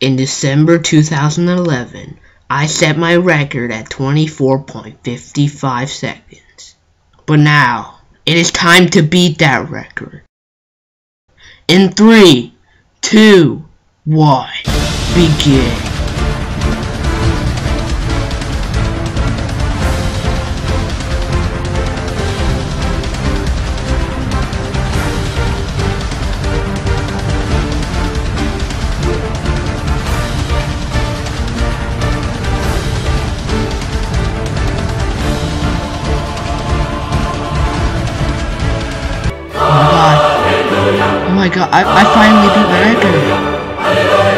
In December 2011, I set my record at 24.55 seconds. But now, it is time to beat that record. In 3, 2, 1, begin. Oh my god, I finally beat my record.